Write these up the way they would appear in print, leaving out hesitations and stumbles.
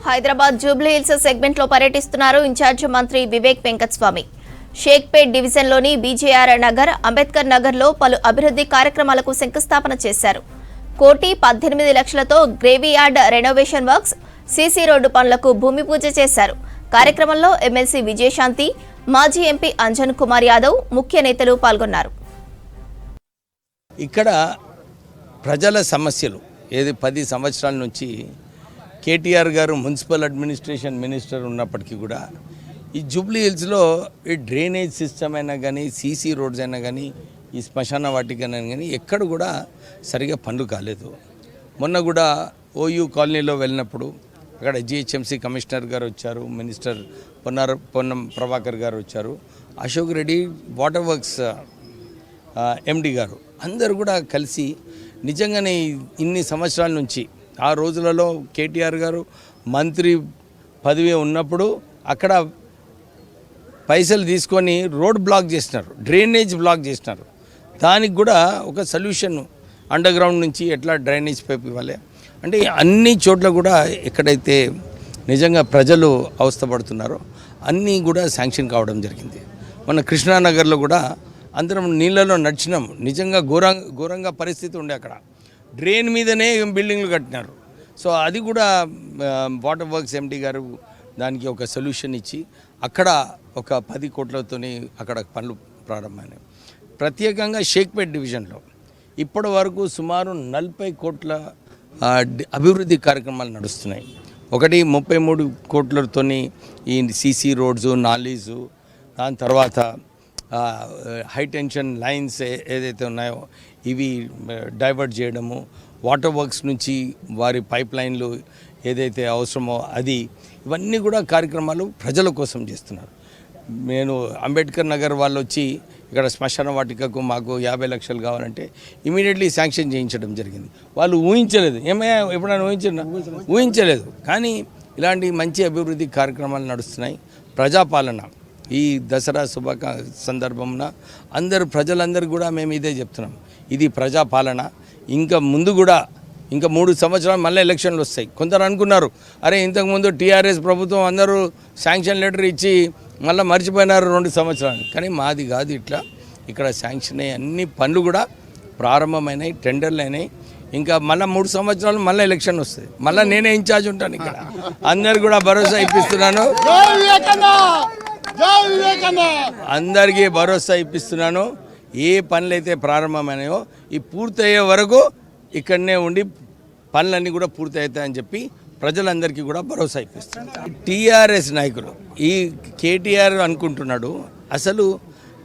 Hyderabad Jubilee hills segment లో పర్యటిస్తున్నారు incharge మంత్రి వివేక్ వెంకటస్వామి. షేక్పేట్ డివిజన్లోని బీజేఆర్ నగర్, అంబేద్కర్ నగర్లో పలు అభివృద్ధి కార్యక్రమాలకు శంకుస్థాపన చేశారు. 1,18,00,000తో గ్రేవీయార్డ్ రెనోవేషన్ వర్క్స్, సీసీ రోడ్డు పనులకు భూమి పూజ చేశారు. కార్యక్రమంలో ఎమ్మెల్సీ విజయశాంతి, మాజీ ఎంపీ అంజన్ కుమార్ యాదవ్, ముఖ్య నేతలు పాల్గొన్నారు. ఇక్కడ ప్రజల సమస్యలు 10 సంవత్సరాల నుంచి కేటీఆర్ గారు మున్సిపల్ అడ్మినిస్ట్రేషన్ మినిస్టర్ ఉన్నప్పటికీ కూడా ఈ జూబ్లీ హిల్స్లో ఈ డ్రైనేజ్ సిస్టమ్ అయినా కానీ, సీసీ రోడ్స్ అయినా కానీ, ఈ శ్మశాన వాటికైనా కానీ ఎక్కడ కూడా సరిగా పనులు కాలేదు. మొన్న కూడా ఓయూ కాలనీలో వెళ్ళినప్పుడు అక్కడ జిహెచ్ఎంసీ కమిషనర్ గారు వచ్చారు, మినిస్టర్ పొన్నం ప్రభాకర్ గారు వచ్చారు, అశోక్ రెడ్డి వాటర్ వర్క్స్ ఎండి గారు అందరూ కూడా కలిసి నిజంగానే ఇన్ని సంవత్సరాల నుంచి ఆ రోజులలో కేటీఆర్ గారు మంత్రి పదవి ఉన్నప్పుడు అక్కడ పైసలు తీసుకొని రోడ్ బ్లాక్ చేసినారు, డ్రైనేజ్ బ్లాక్ చేసినారు. దానికి కూడా ఒక సొల్యూషన్ అండర్ గ్రౌండ్ నుంచి ఎట్లా డ్రైనేజ్ పైప్ ఇవ్వాలి అంటే అన్ని చోట్ల కూడా ఎక్కడైతే నిజంగా ప్రజలు అవస్థపడుతున్నారో అన్నీ కూడా శాంక్షన్ కావడం జరిగింది. మన కృష్ణానగర్లో కూడా అందరం నీళ్ళలో నడిచినాం. నిజంగా ఘోరంగా పరిస్థితి ఉండే అక్కడ డ్రైన్ మీదనే బిల్డింగ్లు కట్టినారు. సో అది కూడా వాటర్ వర్క్స్ ఎండి గారు దానికి ఒక సొల్యూషన్ ఇచ్చి అక్కడ ఒక 10 కోట్లతోని అక్కడ పనులు ప్రారంభమైనాయి. ప్రత్యేకంగా షేక్పేట్ డివిజన్లో ఇప్పటి వరకు సుమారు 40 కోట్ల అభివృద్ధి కార్యక్రమాలు నడుస్తున్నాయి. ఒకటి 33 కోట్లతోని ఈ సీసీ రోడ్స్, నాలీసు, దాని తర్వాత హై టెన్షన్ లైన్స్ ఏదైతే ఉన్నాయో ఇవి డైవర్ట్ చేయడము, వాటర్ వర్క్స్ నుంచి వారి పైప్ లైన్లు ఏదైతే అవసరమో అది, ఇవన్నీ కూడా కార్యక్రమాలు ప్రజల కోసం చేస్తున్నారు. నేను అంబేద్కర్ నగర్ వాళ్ళు వచ్చి ఇక్కడ శ్మశాన వాటికకు మాకు 50 లక్షలు కావాలంటే ఇమీడియట్లీ శాంక్షన్ చేయించడం జరిగింది. వాళ్ళు ఊహించలేదు, ఏమయ్యా ఎప్పుడైనా ఊహించలేదు. కానీ ఇలాంటి మంచి అభివృద్ధి కార్యక్రమాలు నడుస్తున్నాయి. ప్రజాపాలన ఈ దసరా సందర్భంన ప్రజలందరూ కూడా మేము ఇదే చెప్తున్నాం, ఇది ప్రజాపాలన. ఇంకా ముందు కూడా ఇంకా 3 సంవత్సరాలు మళ్ళీ ఎలక్షన్లు వస్తాయి. కొందరు అనుకున్నారు, అరే ఇంతకుముందు టీఆర్ఎస్ ప్రభుత్వం అందరూ శాంక్షన్ లెటర్ ఇచ్చి మళ్ళీ మర్చిపోయినారు 2 సంవత్సరాలు. కానీ మాది కాదు, ఇట్లా ఇక్కడ శాంక్షన్ అయ్యి అన్ని పనులు కూడా ప్రారంభమైనాయి, టెండర్లు అయినాయి. ఇంకా మళ్ళీ 3 సంవత్సరాలు మళ్ళీ ఎలక్షన్ వస్తుంది, మళ్ళీ నేనే ఇన్ఛార్జ్ ఉంటాను. ఇక్కడ అందరు కూడా భరోసా ఇప్పిస్తున్నాను, అందరికీ భరోసా ఇప్పిస్తున్నాను. ఏ పనులైతే ప్రారంభమైనాయో ఈ పూర్తయ్యే వరకు ఇక్కడనే ఉండి పనులన్నీ కూడా పూర్తి అవుతాయని చెప్పి ప్రజలందరికీ కూడా భరోసా ఇప్పిస్తున్నారు. టీఆర్ఎస్ నాయకులు ఈ కేటీఆర్ అనుకుంటున్నాడు, అసలు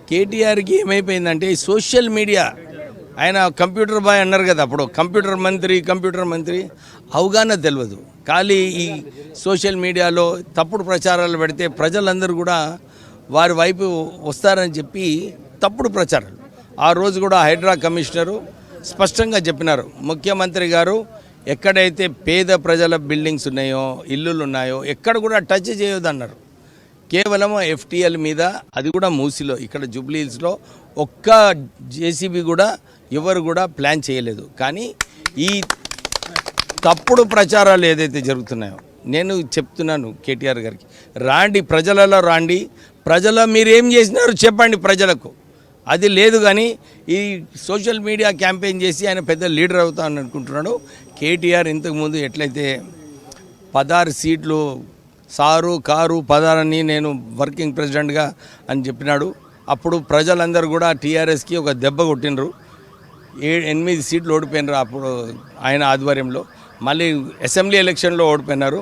కేటీఆర్కి ఏమైపోయిందంటే ఈ సోషల్ మీడియా, ఆయన కంప్యూటర్ బాయ్ అన్నారు కదా, అప్పుడు కంప్యూటర్ మంత్రి అవగాహన తెలియదు. ఖాళీ ఈ సోషల్ మీడియాలో తప్పుడు ప్రచారాలు పెడితే ప్రజలందరూ కూడా వారి వైపు వస్తారని చెప్పి తప్పుడు ప్రచారాలు. ఆ రోజు కూడా హైడ్రా కమిషనరు స్పష్టంగా చెప్పినారు, ముఖ్యమంత్రి గారు ఎక్కడైతే పేద ప్రజల బిల్డింగ్స్ ఉన్నాయో, ఇల్లులు ఉన్నాయో ఎక్కడ కూడా టచ్ చేయొద్దన్నారు. కేవలం ఎఫ్టీఎల్ మీద, అది కూడా మూసిలో, ఇక్కడ జూబ్లీ హిల్స్లో ఒక్క జేసీబీ కూడా ఎవరు కూడా ప్లాన్ చేయలేదు. కానీ ఈ తప్పుడు ప్రచారాలు ఏదైతే జరుగుతున్నాయో నేను చెప్తున్నాను కేటీఆర్ గారికి, రాండి ప్రజలలో రండి, మీరు ఏం చేసినారు చెప్పండి ప్రజలకు. అది లేదు కానీ ఈ సోషల్ మీడియా క్యాంపెయిన్ చేసి ఆయన పెద్ద లీడర్ అవుతానని అనుకుంటున్నాడు. కేటీఆర్ ఇంతకుముందు ఎట్లయితే 16 సీట్లు సారు కారు 16 అని నేను వర్కింగ్ ప్రెసిడెంట్గా అని చెప్పినాడు. అప్పుడు ప్రజలందరూ కూడా టీఆర్ఎస్కి ఒక దెబ్బ కొట్టినరు, 8 సీట్లు ఓడిపోయినారు అప్పుడు ఆయన ఆధ్వర్యంలో. మళ్ళీ అసెంబ్లీ ఎలక్షన్లో ఓడిపోయినారు.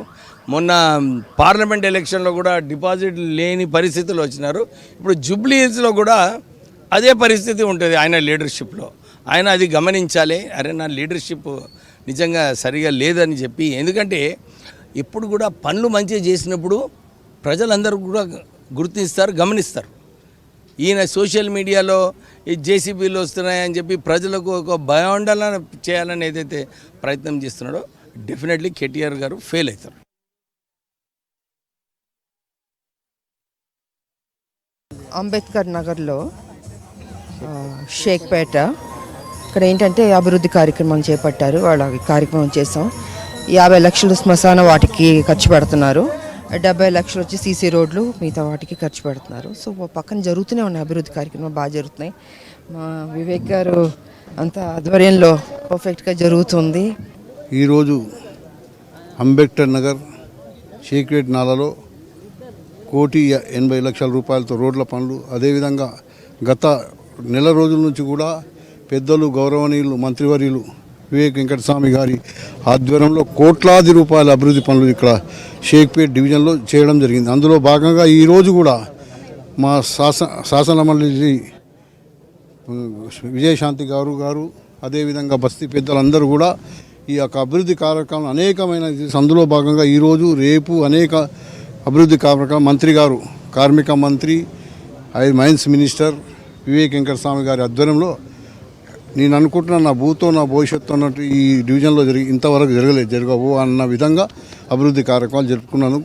మొన్న పార్లమెంట్ ఎలక్షన్లో కూడా డిపాజిట్ లేని పరిస్థితులు వచ్చినారు. ఇప్పుడు జూబ్లీ హిల్స్లో కూడా అదే పరిస్థితి ఉంటుంది ఆయన లీడర్షిప్లో. ఆయన అది గమనించాలి, అరే నా లీడర్షిప్ నిజంగా సరిగా లేదని చెప్పి. ఎందుకంటే ఎప్పుడు కూడా పనులు మంచిగా చేసినప్పుడు ప్రజలందరూ కూడా గుర్తిస్తారు, గమనిస్తారు. ఈయన సోషల్ మీడియాలో ఈ జేసీబీలు వస్తున్నాయని చెప్పి ప్రజలకు ఒక భయాందోళన చేయాలని ఏదైతే ప్రయత్నం చేస్తున్నాడో డెఫినెట్లీ కేటీఆర్ గారు ఫెయిల్ అవుతారు. అంబేద్కర్ నగర్లో షేక్పేట ఇక్కడ ఏంటంటే అభివృద్ధి కార్యక్రమం చేపట్టారు, వాళ్ళ కార్యక్రమం చేసాం. 50 లక్షలు శ్మశాన వాటికి ఖర్చు పెడుతున్నారు. 70 లక్షలు వచ్చి సీసీ రోడ్లు మిగతా వాటికి ఖర్చు పెడుతున్నారు. సో పక్కన జరుగుతూనే ఉన్నాయి అభివృద్ధి కార్యక్రమాలు, బాగా జరుగుతున్నాయి. మా వివేక్ గారు అంత ఆధ్వర్యంలో పర్ఫెక్ట్గా జరుగుతుంది. ఈరోజు అంబేద్కర్ నగర్ షేక్పేట్ నాలలో 1,80,00,000 రూపాయలతో రోడ్ల పనులు, అదేవిధంగా గత నెల రోజుల నుంచి కూడా పెద్దలు గౌరవనీయులు మంత్రివర్యులు వివేక్ వెంకటస్వామి గారి ఆధ్వర్యంలో కోట్లాది రూపాయల అభివృద్ధి పనులు ఇక్కడ షేక్పేట్ డివిజన్లో చేయడం జరిగింది. అందులో భాగంగా ఈరోజు కూడా మా శాసన మండలి విజయశాంతి గారు అదేవిధంగా బస్తీ పెద్దలందరూ కూడా ఈ యొక్క అభివృద్ధి కార్యక్రమం అనేకమైన, అందులో భాగంగా ఈరోజు రేపు అనేక అభివృద్ధి కార్యక్రమం మంత్రి గారు, కార్మిక మంత్రి, మైన్స్ మినిస్టర్ వివేక్ వెంకటస్వామి గారి ఆధ్వర్యంలో నేను అనుకుంటున్నా నా భూతో నా భవిష్యత్తు అన్నట్టు ఈ డివిజన్లో ఇంతవరకు జరగవు అన్న విధంగా అభివృద్ధి కార్యక్రమాలు జరుపుకున్నాను.